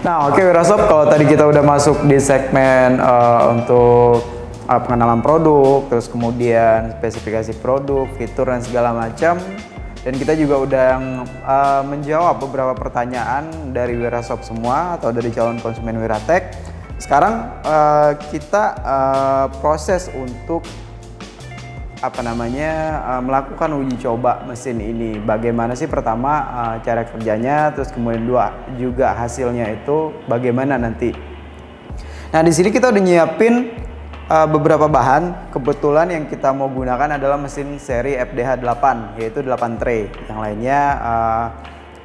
Nah, oke Wirasob, kalau tadi kita udah masuk di segmen untuk pengenalan produk, terus kemudian spesifikasi produk, fitur dan segala macam, dan kita juga udah menjawab beberapa pertanyaan dari Wirasob semua atau dari calon konsumen Wiratek. Sekarang kita proses untuk melakukan uji coba mesin ini. Bagaimana sih pertama cara kerjanya, terus kemudian juga hasilnya itu bagaimana nanti. Nah, di sini kita udah nyiapin beberapa bahan. Kebetulan yang kita mau gunakan adalah mesin seri FDH 8, yaitu 8 tray. Yang lainnya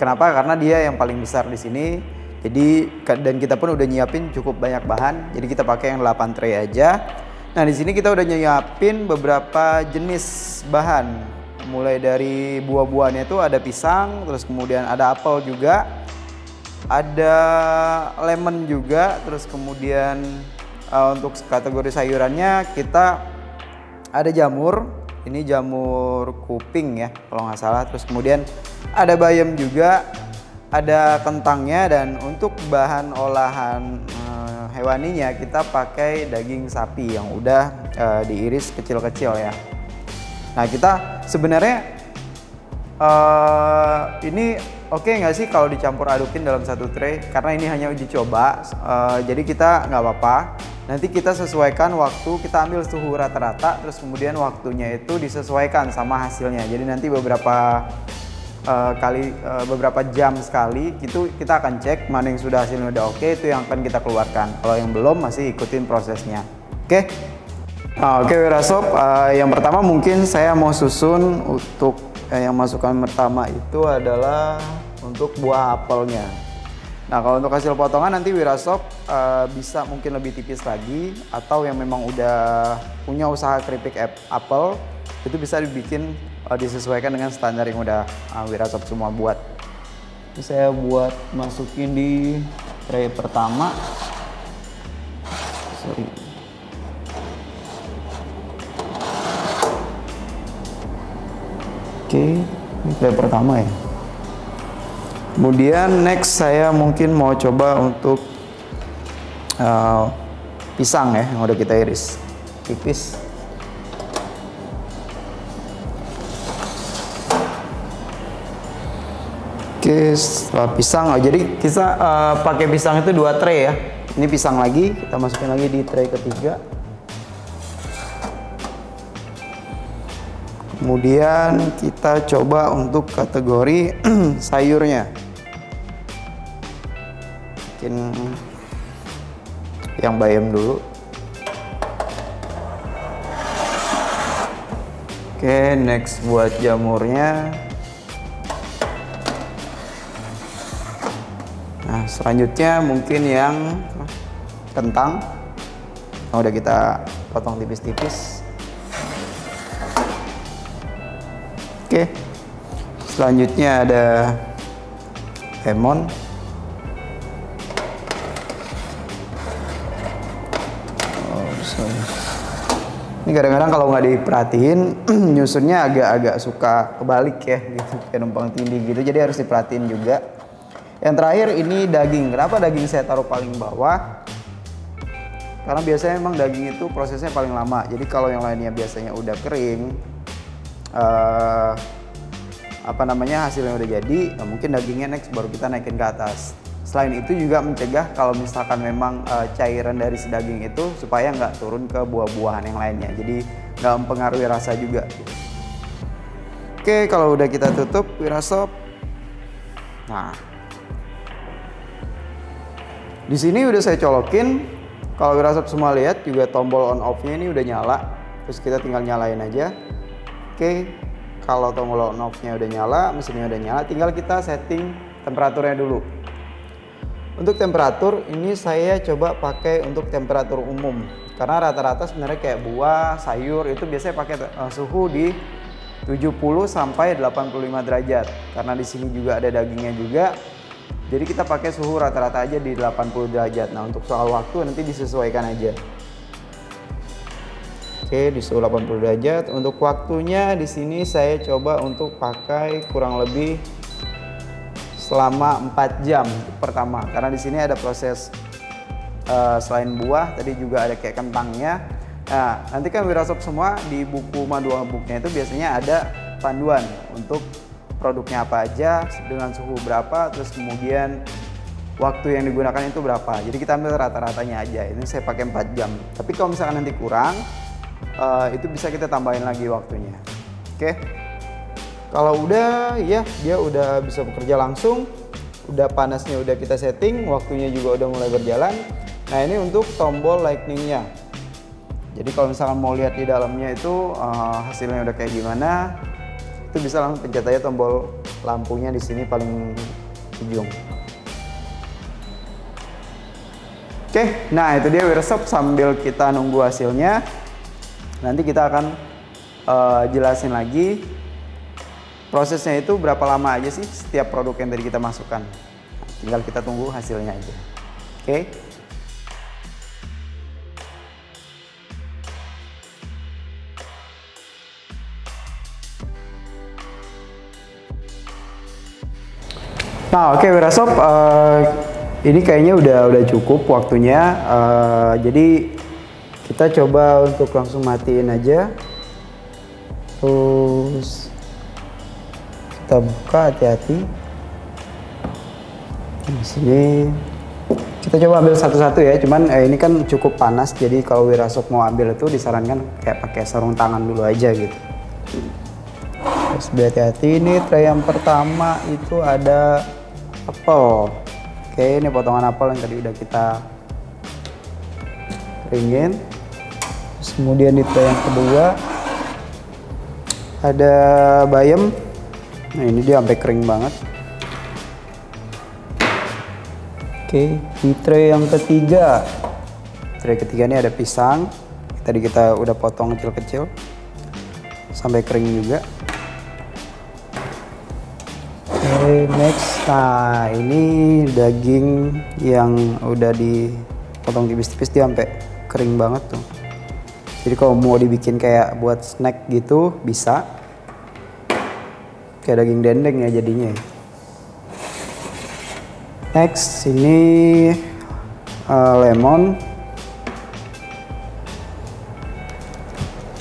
kenapa? Karena dia yang paling besar di sini. Jadi dan kita pun udah nyiapin cukup banyak bahan. Jadi kita pakai yang 8 tray aja. Nah, di sini kita udah nyiapin beberapa jenis bahan. Mulai dari buah-buahnya itu ada pisang, terus kemudian ada apel juga, ada lemon juga, terus kemudian untuk kategori sayurannya kita ada jamur. Ini jamur kuping ya kalau nggak salah. Terus kemudian ada bayam juga, ada kentangnya, dan untuk bahan olahan hewaninya kita pakai daging sapi yang udah diiris kecil-kecil ya. Nah, kita sebenarnya ini oke nggak sih kalau dicampur adukin dalam satu tray, karena ini hanya uji coba. Jadi kita nggak apa-apa, nanti kita sesuaikan waktu, kita ambil suhu rata-rata, terus kemudian waktunya itu disesuaikan sama hasilnya. Jadi nanti beberapa jam sekali gitu kita akan cek mana yang sudah hasilnya udah oke, itu yang akan kita keluarkan. Kalau yang belum, masih ikutin prosesnya. Oke. Oke Wirasob, yang pertama mungkin saya mau susun untuk yang masukan pertama itu adalah untuk buah apelnya. Nah, kalau untuk hasil potongan nanti Wirasob bisa mungkin lebih tipis lagi, atau yang memang udah punya usaha keripik apel itu bisa dibikin disesuaikan dengan standar yang udah Wirasob semua buat. Ini saya buat masukin di tray pertama. Oke, ini tray pertama ya. Kemudian next saya mungkin mau coba untuk pisang ya, yang udah kita iris tipis. Oke, setelah pisang, jadi kita pakai pisang itu 2 tray ya. Ini pisang lagi, kita masukin lagi di tray ketiga. Kemudian kita coba untuk kategori sayurnya. Mungkin yang bayam dulu. Oke, next buat jamurnya. Nah, selanjutnya mungkin yang kentang yang udah kita potong tipis-tipis. Oke, selanjutnya ada lemon. Ini kadang-kadang kalau nggak diperhatiin nyusunnya agak-agak suka kebalik ya, gitu kayak numpang tindih gitu. Jadi harus diperhatiin juga. Yang terakhir ini daging. Kenapa daging saya taruh paling bawah? Karena biasanya memang daging itu prosesnya paling lama. Jadi kalau yang lainnya biasanya udah kering, hasilnya udah jadi, nah mungkin dagingnya next baru kita naikin ke atas. Selain itu juga mencegah kalau misalkan memang cairan dari si daging itu supaya nggak turun ke buah-buahan yang lainnya. Jadi nggak mempengaruhi rasa juga. Oke, kalau udah kita tutup Wirasob. Nah, di sini udah saya colokin. Kalau Wirasob semua lihat juga tombol on off-nya ini udah nyala. Terus kita tinggal nyalain aja. Oke, kalau tombol on off-nya udah nyala, mesinnya udah nyala, tinggal kita setting temperaturnya dulu. Untuk temperatur ini saya coba pakai untuk temperatur umum. Karena rata-rata sebenarnya kayak buah, sayur itu biasanya pakai suhu di 70 sampai 85 derajat. Karena di sini juga ada dagingnya juga. Jadi kita pakai suhu rata-rata aja di 80 derajat. Nah, untuk soal waktu nanti disesuaikan aja. Oke, di suhu 80 derajat. Untuk waktunya di sini saya coba untuk pakai kurang lebih selama 4 jam pertama, karena di sini ada proses selain buah tadi juga ada kayak kentangnya. Nah, nanti kan Wirasop semua di buku manual booknya itu biasanya ada panduan untuk produknya apa aja, dengan suhu berapa, terus kemudian waktu yang digunakan itu berapa. Jadi kita ambil rata-ratanya aja. Ini saya pakai 4 jam. Tapi kalau misalkan nanti kurang, itu bisa kita tambahin lagi waktunya. Oke. Kalau udah, ya dia udah bisa bekerja langsung. Udah panasnya udah kita setting, waktunya juga udah mulai berjalan. Nah, ini untuk tombol lightningnya. Jadi kalau misalkan mau lihat di dalamnya itu hasilnya udah kayak gimana, itu bisa langsung pencet aja tombol lampunya di sini paling ujung. Oke, nah itu dia Wirasop. Sambil kita nunggu hasilnya, nanti kita akan jelasin lagi prosesnya itu berapa lama aja sih setiap produk yang tadi kita masukkan. Tinggal kita tunggu hasilnya aja. Oke. Nah, oke Wirasop, ini kayaknya udah cukup waktunya. Jadi kita coba untuk langsung matiin aja. Terus kita buka, hati-hati. Di sini kita coba ambil satu-satu ya. Cuman ini kan cukup panas, jadi kalau Wirasop mau ambil itu disarankan kayak pakai sarung tangan dulu aja gitu. Terus hati-hati. Ini tray yang pertama itu ada apel. Oke, ini potongan apel yang tadi udah kita keringin. Terus kemudian di tray yang kedua ada bayam. Nah, ini dia sampai kering banget. Oke, di tray yang ketiga. Tray ketiga ini ada pisang. Tadi kita udah potong kecil-kecil sampai kering juga. Oke, next. Nah, ini daging yang udah dipotong tipis-tipis, dia sampai kering banget tuh. Jadi kalau mau dibikin kayak buat snack gitu bisa. Kayak daging dendeng ya jadinya. Next, ini lemon.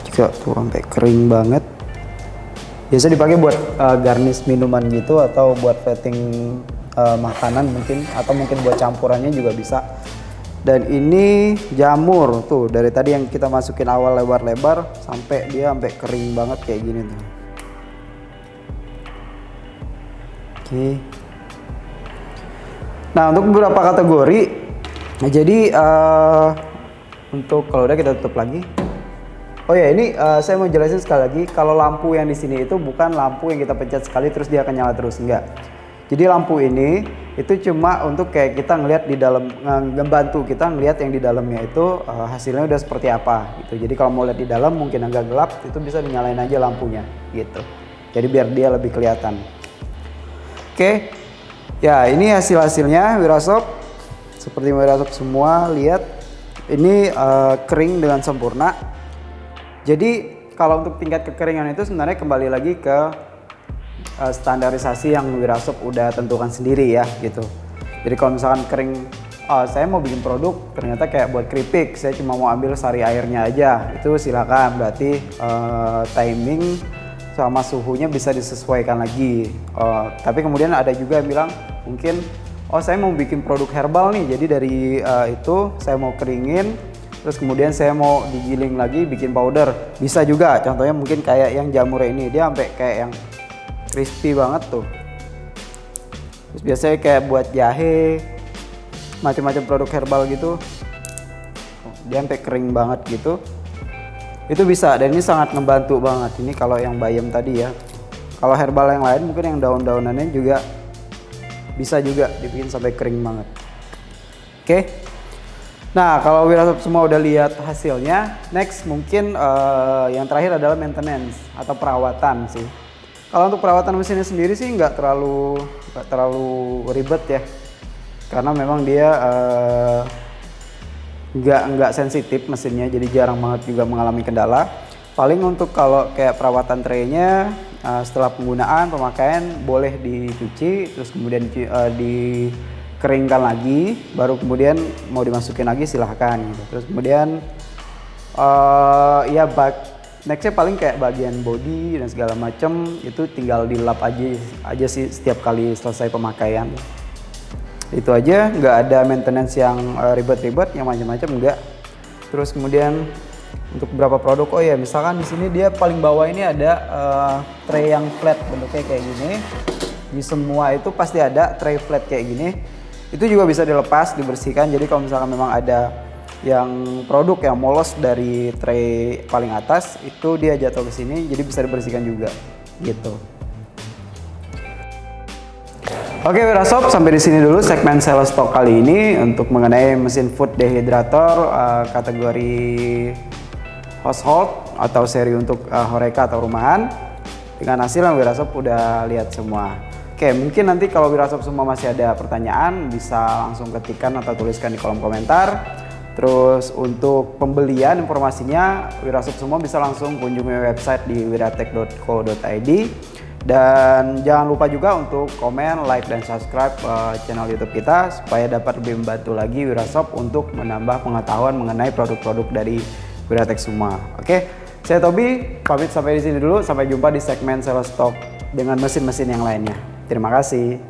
Juga tuh sampai kering banget. Biasa dipakai buat garnish minuman gitu, atau buat plating makanan mungkin, atau mungkin buat campurannya juga bisa. Dan ini jamur tuh, dari tadi yang kita masukin awal lebar-lebar sampai dia sampai kering banget kayak gini tuh. Oke. Nah, untuk beberapa kategori, nah jadi untuk kalau udah kita tutup lagi. Oh ya, ini saya mau jelasin sekali lagi, kalau lampu yang di sini itu bukan lampu yang kita pencet sekali terus dia akan nyala terus, enggak. Jadi lampu ini itu cuma untuk kayak kita ngelihat di dalam, ngebantu kita ngelihat yang di dalamnya itu hasilnya udah seperti apa gitu. Jadi kalau mau lihat di dalam mungkin agak gelap, itu bisa dinyalain aja lampunya gitu. Jadi biar dia lebih kelihatan. Oke. Ya, ini hasilnya Wirasop. Seperti Wirasop semua lihat, ini kering dengan sempurna. Jadi kalau untuk tingkat kekeringan itu sebenarnya kembali lagi ke standarisasi yang Wirasop udah tentukan sendiri ya gitu. Jadi kalau misalkan kering, saya mau bikin produk ternyata kayak buat keripik, saya cuma mau ambil sari airnya aja, itu silakan. Berarti timing sama suhunya bisa disesuaikan lagi. Tapi kemudian ada juga yang bilang mungkin, saya mau bikin produk herbal nih, jadi dari itu saya mau keringin, terus kemudian saya mau digiling lagi bikin powder, bisa juga. Contohnya mungkin kayak yang jamur ini, dia sampai kayak yang crispy banget tuh. Terus biasanya kayak buat jahe, macam-macam produk herbal gitu, dia sampai kering banget gitu, itu bisa. Dan ini sangat ngebantu banget. Ini kalau yang bayam tadi ya. Kalau herbal yang lain mungkin yang daun-daunannya juga bisa juga dibikin sampai kering banget. Oke. Nah, kalau Wirasop semua udah lihat hasilnya, next mungkin yang terakhir adalah maintenance atau perawatan sih. Kalau untuk perawatan mesinnya sendiri sih nggak terlalu ribet ya, karena memang dia nggak sensitif mesinnya, jadi jarang banget juga mengalami kendala. Paling untuk kalau kayak perawatan traynya setelah penggunaan pemakaian boleh dicuci, terus kemudian dikeringkan lagi, baru kemudian mau dimasukin lagi silahkan gitu. Terus kemudian ya nextnya paling kayak bagian body dan segala macem itu tinggal dilap aja sih setiap kali selesai pemakaian. Itu aja, nggak ada maintenance yang ribet-ribet, yang macam-macam enggak. Terus kemudian untuk beberapa produk, oh ya misalkan di sini dia paling bawah ini ada tray yang flat bentuknya kayak gini. Di semua itu pasti ada tray flat kayak gini. Itu juga bisa dilepas, dibersihkan. Jadi kalau misalkan memang ada yang produk yang molos dari tray paling atas, itu dia jatuh ke sini, jadi bisa dibersihkan juga gitu. Oke Wirasob, sampai di sini dulu segmen sales stock kali ini untuk mengenai mesin food dehydrator kategori household atau seri untuk Horeca atau rumahan. Dengan hasil yang Wirasob udah lihat semua. Oke, mungkin nanti kalau Wirasob semua masih ada pertanyaan bisa langsung ketikkan atau tuliskan di kolom komentar. Terus untuk pembelian informasinya Wirasob semua bisa langsung kunjungi website di wiratech.co.id. Dan jangan lupa juga untuk komen, like, dan subscribe channel YouTube kita supaya dapat lebih membantu lagi Wirasob untuk menambah pengetahuan mengenai produk-produk dari Wiratech semua. Oke, saya Tobi, pamit sampai di sini dulu. Sampai jumpa di segmen sales stock dengan mesin-mesin yang lainnya. Terima kasih.